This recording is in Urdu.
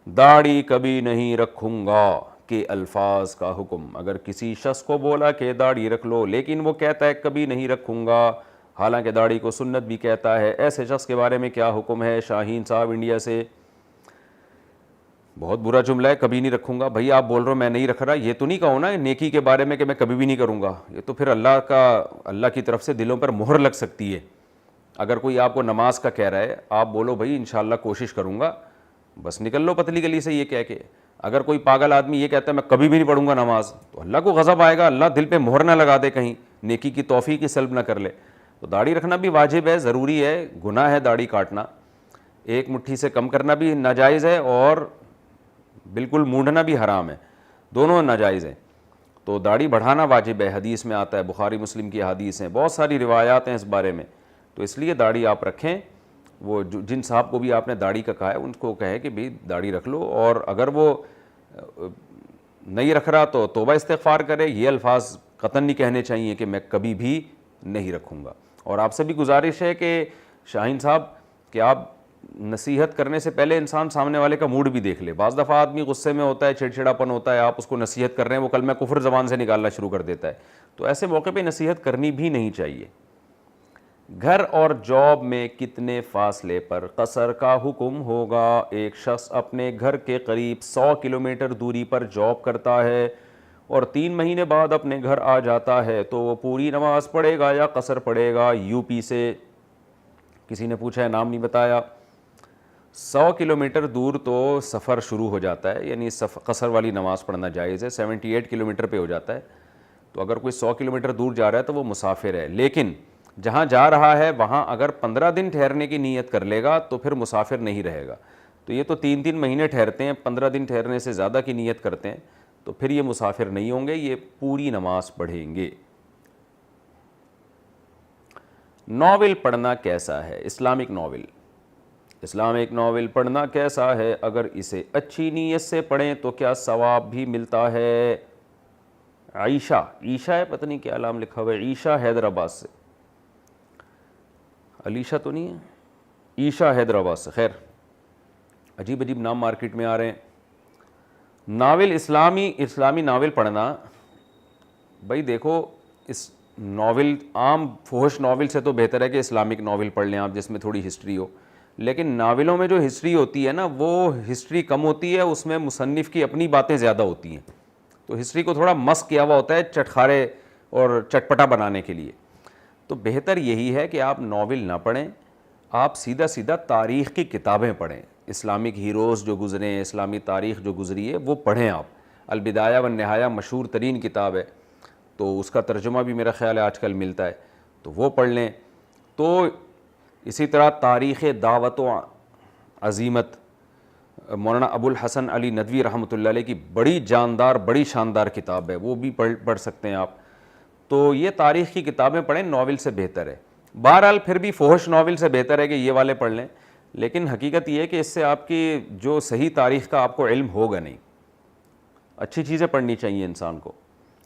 داڑھی کبھی نہیں رکھوں گا کے الفاظ کا حکم. اگر کسی شخص کو بولا کہ داڑھی رکھ لو لیکن وہ کہتا ہے کبھی نہیں رکھوں گا حالانکہ داڑھی کو سنت بھی کہتا ہے, ایسے شخص کے بارے میں کیا حکم ہے؟ شاہین صاحب انڈیا سے. بہت برا جملہ ہے, کبھی نہیں رکھوں گا. بھائی آپ بول رہے ہو میں نہیں رکھ رہا, یہ تو نہیں کہو نا نیکی کے بارے میں کہ میں کبھی بھی نہیں کروں گا. یہ تو پھر اللہ کی طرف سے دلوں پر مہر لگ سکتی ہے. اگر کوئی آپ کو نماز کا کہہ رہا ہے, آپ بولو بھائی انشاءاللہ کوشش کروں گا, بس نکل لو پتلی گلی سے یہ کہہ کے. اگر کوئی پاگل آدمی یہ کہتا ہے میں کبھی بھی نہیں پڑھوں گا نماز, تو اللہ کو غضب آئے گا, اللہ دل پہ مہر نہ لگا دے, کہیں نیکی کی توفیق ہی سلب نہ کر لے. تو داڑھی رکھنا بھی واجب ہے, ضروری ہے, گناہ ہے داڑھی کاٹنا, ایک مٹھی سے کم کرنا بھی ناجائز ہے اور بالکل مونڈنا بھی حرام ہے, دونوں ناجائز ہیں. تو داڑھی بڑھانا واجب ہے, حدیث میں آتا ہے, بخاری مسلم کی حدیث ہیں, بہت ساری روایات ہیں اس بارے میں. تو اس لیے داڑھی آپ رکھیں. وہ جن صاحب کو بھی آپ نے داڑھی کا کہا ہے ان کو کہے کہ بھئی داڑھی رکھ لو, اور اگر وہ نہیں رکھ رہا تو توبہ استغفار کرے. یہ الفاظ قطعاً نہیں کہنے چاہیے کہ میں کبھی بھی نہیں رکھوں گا. اور آپ سے بھی گزارش ہے کہ شاہین صاحب کہ آپ نصیحت کرنے سے پہلے انسان سامنے والے کا موڈ بھی دیکھ لے. بعض دفعہ آدمی غصے میں ہوتا ہے, چڑچڑاپن ہوتا ہے, آپ اس کو نصیحت کر رہے ہیں وہ کلمہ کفر زبان سے نکالنا شروع کر دیتا ہے, تو ایسے موقع پہ نصیحت کرنی بھی نہیں چاہیے. گھر اور جاب میں کتنے فاصلے پر قصر کا حکم ہوگا؟ ایک شخص اپنے گھر کے قریب 100 کلومیٹر دوری پر جاب کرتا ہے اور 3 مہینے بعد اپنے گھر آ جاتا ہے, تو وہ پوری نماز پڑھے گا یا قصر پڑھے گا؟ یو پی سے کسی نے پوچھا ہے, نام نہیں بتایا. 100 کلومیٹر دور تو سفر شروع ہو جاتا ہے, یعنی قصر والی نماز پڑھنا جائز ہے. 78 کلومیٹر پہ ہو جاتا ہے, تو اگر کوئی 100 کلومیٹر دور جا رہا ہے تو وہ مسافر ہے. لیکن جہاں جا رہا ہے وہاں اگر 15 دن ٹھہرنے کی نیت کر لے گا تو پھر مسافر نہیں رہے گا. تو یہ تو 3 مہینے ٹھہرتے ہیں, 15 دن ٹھہرنے سے زیادہ کی نیت کرتے ہیں, تو پھر یہ مسافر نہیں ہوں گے, یہ پوری نماز پڑھیں گے. ناول پڑھنا کیسا ہے؟ اسلامک ناول پڑھنا کیسا ہے؟ اگر اسے اچھی نیت سے پڑھیں تو کیا ثواب بھی ملتا ہے؟ عیشہ ہے, پتہ نہیں کیا نام لکھا ہوا ہے, عیشہ حیدرآباد سے. علیشہ تو نہیں ہے, عیشہ حیدرآباد سے. خیر, عجیب نام مارکیٹ میں آ رہے ہیں. ناول, اسلامی ناول پڑھنا, بھائی دیکھو اس ناول عام فحش ناول سے تو بہتر ہے کہ اسلامک ناول پڑھ لیں آپ جس میں تھوڑی ہسٹری ہو. لیکن ناولوں میں جو ہسٹری ہوتی ہے نا وہ ہسٹری کم ہوتی ہے, اس میں مصنف کی اپنی باتیں زیادہ ہوتی ہیں, تو ہسٹری کو تھوڑا مسخ کیا ہوا ہوتا ہے چٹخارے اور چٹپٹا بنانے کے لیے. تو بہتر یہی ہے کہ آپ ناول نہ پڑھیں, آپ سیدھا تاریخ کی کتابیں پڑھیں. اسلامک ہیروز جو گزرے ہیں, اسلامی تاریخ جو گزری ہے وہ پڑھیں آپ. البدایہ والنہایہ مشہور ترین کتاب ہے, تو اس کا ترجمہ بھی میرا خیال ہے آج کل ملتا ہے, تو وہ پڑھ لیں. تو اسی طرح تاریخ دعوت و عزیمت, مولانا ابو الحسن علی ندوی رحمۃ اللہ علیہ کی بڑی جاندار بڑی شاندار کتاب ہے, وہ بھی پڑھ سکتے ہیں آپ. تو یہ تاریخ کی کتابیں پڑھیں, ناول سے بہتر ہے. بہرحال پھر بھی فحش ناول سے بہتر ہے کہ یہ والے پڑھ لیں, لیکن حقیقت یہ ہے کہ اس سے آپ کی جو صحیح تاریخ کا آپ کو علم ہوگا نہیں. اچھی چیزیں پڑھنی چاہیے انسان کو.